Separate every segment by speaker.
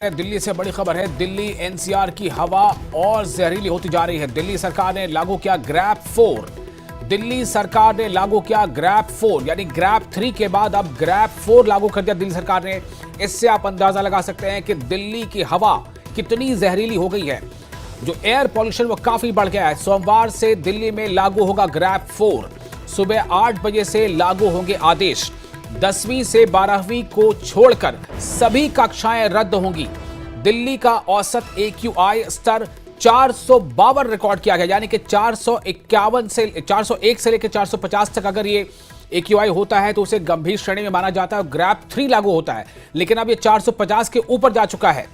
Speaker 1: दिल्ली से बड़ी खबर है। दिल्ली एनसीआर की हवा और जहरीली होती जा रही है। दिल्ली सरकार ने लागू किया ग्रैप 4। दिल्ली सरकार ने लागू किया ग्रैप 4 यानी ग्रैप 3 के बाद अब ग्रैप 4 लागू कर दिया दिल्ली सरकार ने। इससे आप अंदाजा लगा सकते हैं कि दिल्ली की हवा कितनी जहरीली हो गई है। जो एयर पॉल्यूशन वो काफी बढ़ गया है। सोमवार से दिल्ली में लागू होगा ग्रैप 4। सुबह 8 बजे से लागू होंगे आदेश। 10वीं से 12वीं को छोड़कर सभी कक्षाएं रद्द होंगी। दिल्ली का औसत AQI स्तर 452 रिकॉर्ड किया गया, यानी कि 451 से लेकर 450 तक अगर ये AQI होता है तो उसे गंभीर श्रेणी में माना जाता है। ग्रैप 3 लागू होता है, लेकिन अब ये 450 के ऊपर जा चुका है।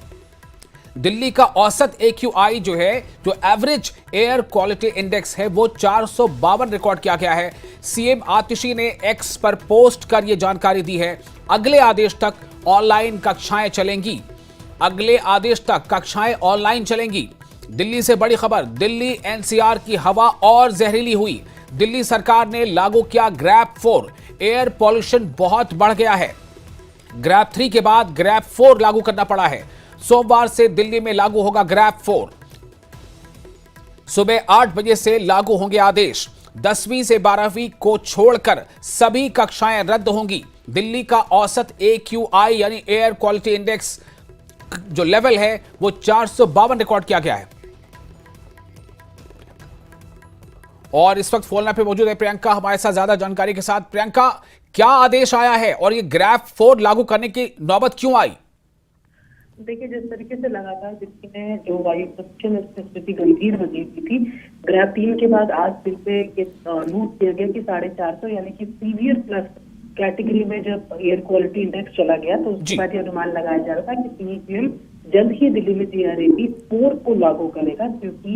Speaker 1: दिल्ली का औसत AQI जो है, जो एवरेज एयर क्वालिटी इंडेक्स है, वो 452 रिकॉर्ड किया गया है। सीएम आतिशी ने एक्स पर पोस्ट कर यह जानकारी दी है। अगले आदेश तक ऑनलाइन कक्षाएं चलेंगी। अगले आदेश तक कक्षाएं ऑनलाइन चलेंगी। दिल्ली से बड़ी खबर, दिल्ली एनसीआर की हवा और जहरीली हुई। दिल्ली सरकार ने लागू किया ग्रैप 4। एयर पॉल्यूशन बहुत बढ़ गया है। ग्रैप 3 के बाद ग्रैप 4 लागू करना पड़ा है। सोमवार से दिल्ली में लागू होगा ग्रैप 4। सुबह 8 बजे से लागू होंगे आदेश। 10वीं से 12वीं को छोड़कर सभी कक्षाएं रद्द होंगी। दिल्ली का औसत AQI यानी एयर क्वालिटी इंडेक्स जो लेवल है वो 452 रिकॉर्ड किया गया है। और इस वक्त फोन लाइन पे मौजूद है प्रियंका हमारे साथ ज्यादा जानकारी के साथ। प्रियंका, क्या आदेश आया है और ये ग्रैप 4 लागू करने की नौबत क्यों आई?
Speaker 2: देखिए, जिस तरीके से लगातार दिल्ली में जो वायु प्रदूषण स्थिति गंभीर हो गई थी, ग्रैप 3 के बाद आज फिर से नोट किया गया कि 450 यानी कि सीवियर प्लस कैटेगरी में जब एयर क्वालिटी इंडेक्स चला गया तो उसके बाद ये अनुमान लगाया जा रहा था कि पीएम जल्द ही दिल्ली में GRAP 4 को लागू करेगा, क्योंकि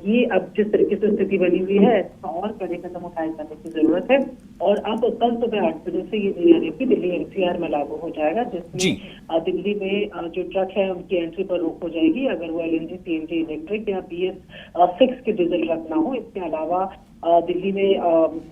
Speaker 2: ये अब जिस तरीके से स्थिति बनी हुई है और कड़े कदम उठाए जाने की जरूरत है। और अब कल सुबह 8 बजे से ये GRAP दिल्ली NCR में लागू हो जाएगा, जिसमें दिल्ली में जो ट्रक है उनकी एंट्री पर रोक हो जाएगी अगर वो LNG, CNG, इलेक्ट्रिक या BS6 के डीजल ट्रक ना हो। इसके अलावा दिल्ली में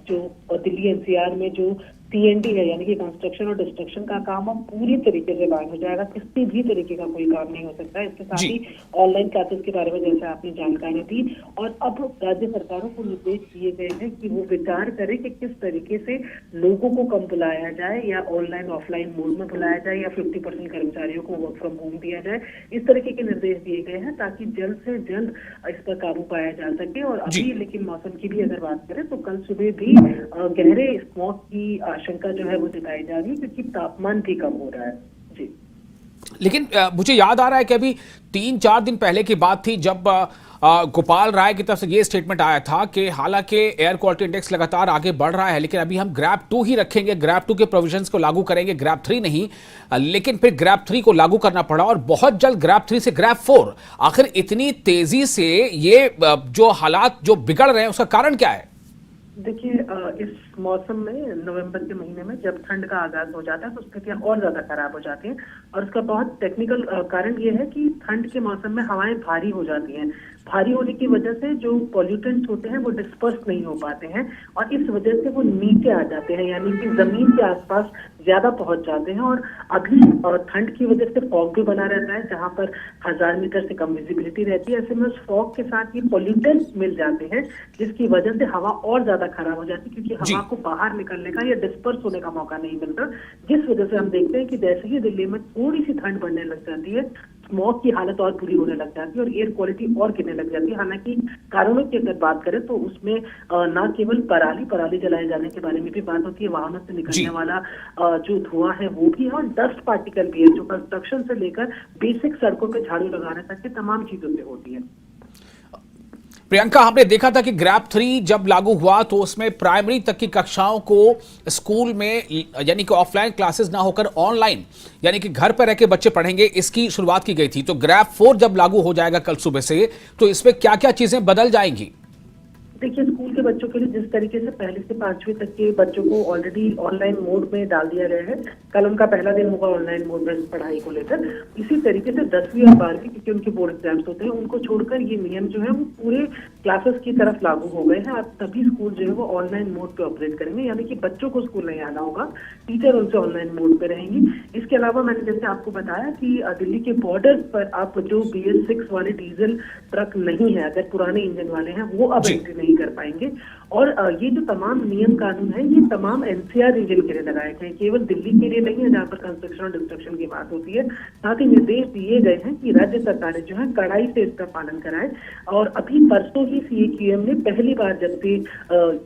Speaker 2: जो दिल्ली NCR में जो CND है यानी कि कंस्ट्रक्शन और डिस्ट्रक्शन का काम अब पूरी तरीके से बंद हो जाएगा। किसी भी तरीके का कोई काम नहीं हो सकता है। इसके साथ ही ऑनलाइन क्लासेस के बारे में जैसे आपने जानकारी दी, और अब राज्य सरकारों को निर्देश दिए गए हैं कि वो विचार करें कि किस तरीके से लोगों को कम बुलाया जाए या ऑनलाइन ऑफलाइन मोड में बुलाया जाए या 50% कर्मचारियों को वर्क फ्रॉम होम दिया जाए। इस तरीके के निर्देश दिए गए हैं ताकि जल्द से जल्द इस पर काबू पाया जा सके। और अभी लेकिन मौसम की भी अगर बात करें तो कल सुबह भी गहरे स्मॉग की आशंका जो है वो जताई जा रही है, क्योंकि तापमान भी कम हो रहा है। जी,
Speaker 1: लेकिन मुझे याद आ रहा है कि अभी 3-4 दिन पहले की बात थी जब गोपाल राय की तरफ से ये स्टेटमेंट आया था कि हालांकि एयर क्वालिटी इंडेक्स लगातार आगे बढ़ रहा है, लेकिन अभी हम ग्रैप 2 ही रखेंगे, ग्रैप 2 के प्रोविजंस को लागू करेंगे, ग्रैप 3 नहीं। लेकिन फिर ग्रैप 3 को लागू करना पड़ा और बहुत जल्द ग्रैप 3 से ग्रैप 4। आखिर इतनी तेजी से ये जो हालात जो बिगड़ रहे हैं उसका कारण क्या है?
Speaker 2: देखिए, इस मौसम में नवंबर के महीने में जब ठंड का आगाज हो जाता है तो स्थितियां और ज्यादा खराब हो जाती हैं। और उसका बहुत टेक्निकल कारण ये है कि ठंड के मौसम में हवाएं भारी हो जाती हैं। भारी होने की वजह से जो पॉल्यूटेंट्स होते हैं वो डिस्पर्स नहीं हो पाते हैं और इस वजह से वो नीचे आ जाते हैं, यानी कि जमीन के आसपास ज्यादा पहुंच जाते हैं। और अभी ठंड की वजह से फॉग भी बना रहता है, जहां पर 1000 मीटर से कम विजिबिलिटी रहती है। ऐसे में उस फॉग के साथ ये पॉल्यूटेंट्स मिल जाते हैं, जिसकी वजह से हवा और ज्यादा खराब हो जाती है, क्योंकि हवा को बाहर निकलने का या डिस्पर्स होने का मौका नहीं मिलता। जिस वजह से हम देखते हैं कि जैसे ही दिल्ली में थोड़ी सी ठंड बढ़ने लग जाती है, स्मॉग की हालत और बुरी होने लग जाती है और एयर क्वालिटी और गिरने लग जाती है। हालांकि कारणों की अगर बात करें तो उसमें न केवल पराली जलाए जाने के बारे में भी बात होती है, वाहनों से निकलने वाला जो धुआं है वो भी है और डस्ट पार्टिकल भी है, जो कंस्ट्रक्शन से लेकर बेसिक सड़कों पे झाड़ू लगाने तक की तमाम चीजों से होती है।
Speaker 1: प्रियंका, हमने देखा था कि ग्रैप 3 जब लागू हुआ तो उसमें प्राइमरी तक की कक्षाओं को स्कूल में यानी कि ऑफलाइन क्लासेस ना होकर ऑनलाइन यानी कि घर पर रह के बच्चे पढ़ेंगे, इसकी शुरुआत की गई थी। तो ग्रैप 4 जब लागू हो जाएगा कल सुबह से, तो इसमें क्या क्या चीजें बदल जाएंगी?
Speaker 2: देखिए, स्कूल के बच्चों के लिए जिस तरीके से पहली से 5वीं तक के बच्चों को ऑलरेडी ऑनलाइन मोड में डाल दिया गया है, कल उनका पहला दिन होगा ऑनलाइन मोड में पढ़ाई को लेकर। इसी तरीके से 10वीं और 12वीं, क्योंकि उनके बोर्ड एग्जाम्स होते हैं, उनको छोड़कर ये नियम जो है वो पूरे क्लासेस की तरफ लागू हो गए हैं। अब सभी स्कूल जो है वो ऑनलाइन मोड पे ऑपरेट करेंगे, यानी कि बच्चों को स्कूल नहीं आना होगा, टीचर उनसे ऑनलाइन मोड पे रहेंगी। इसके अलावा मैंने जैसे आपको बताया कि दिल्ली के बॉर्डर्स पर आप जो BS6 वाले डीजल ट्रक नहीं है, अगर पुराने इंजन वाले हैं, वो अब एंट्री नहीं कर पाएंगे। और ये जो तमाम नियम कानून है, ये तमाम NCR रीजन के लिए लगाए गए हैं, केवल दिल्ली के लिए नहीं है जहाँ पर कंस्ट्रक्शन और डिस्ट्रक्शन की बात होती है। साथ ही निर्देश दिए गए हैं कि राज्य सरकारें जो है कड़ाई से इसका पालन कराएं। और अभी परसों ही CAQM ने पहली बार जब से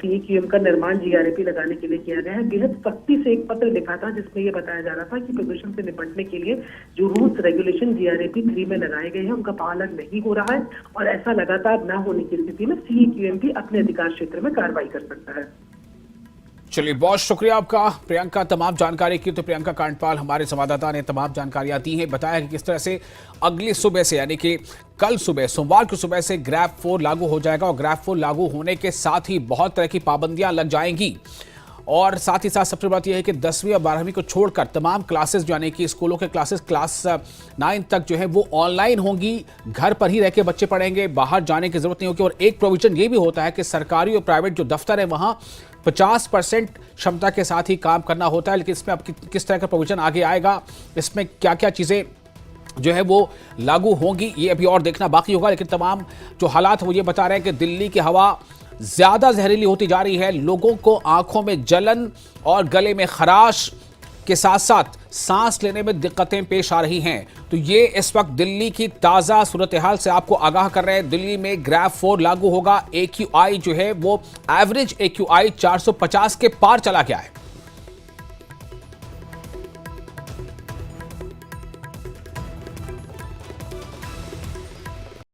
Speaker 2: CAQM का निर्माण GRAP लगाने के लिए किया गया है, बेहद सख्ती से एक पत्र लिखा था जिसमें ये बताया जा रहा था कि प्रदूषण से निपटने के लिए जो रूल्स रेगुलेशन GRAP 3 में लगाए गए हैं उनका पालन नहीं हो रहा है, और ऐसा लगातार न होने की स्थिति में CAQM भी अपने अधिकार क्षेत्र में कार्रवाई कर सकता है।
Speaker 1: चलिए, बहुत शुक्रिया आपका प्रियंका तमाम जानकारी की। तो प्रियंका कांडपाल हमारे संवाददाता ने तमाम जानकारियां दी हैं, बताया कि किस तरह से अगली सुबह से यानी कि कल सुबह सोमवार की सुबह से ग्रैप 4 लागू हो जाएगा और ग्रैप 4 लागू होने के साथ ही बहुत तरह की पाबंदियां लग जाएंगी। और साथ ही साथ सबसे बात यह है कि 10वीं और 12वीं को छोड़कर तमाम क्लासेस यानी कि स्कूलों के क्लासेस क्लास 9 तक जो है वो ऑनलाइन होंगी। घर पर ही रह के बच्चे पढ़ेंगे, बाहर जाने की जरूरत नहीं होगी। और एक प्रोविजन ये भी होता है कि सरकारी और प्राइवेट जो दफ्तर है वहां 50% क्षमता के साथ ही काम करना होता है। लेकिन इसमें अब किस तरह का प्रोविजन आगे आएगा, इसमें क्या क्या चीजें जो है वो लागू होंगी, ये अभी और देखना बाकी होगा। लेकिन तमाम जो हालात वो ये बता रहे हैं कि दिल्ली की हवा ज्यादा जहरीली होती जा रही है। लोगों को आंखों में जलन और गले में खराश के साथ साथ सांस लेने में दिक्कतें पेश आ रही हैं। तो ये इस वक्त दिल्ली की ताज़ा सूरत हाल से आपको आगाह कर रहे हैं। दिल्ली में ग्रैप 4 लागू होगा। AQI जो है वो एवरेज AQI 450 के पार चला गया है।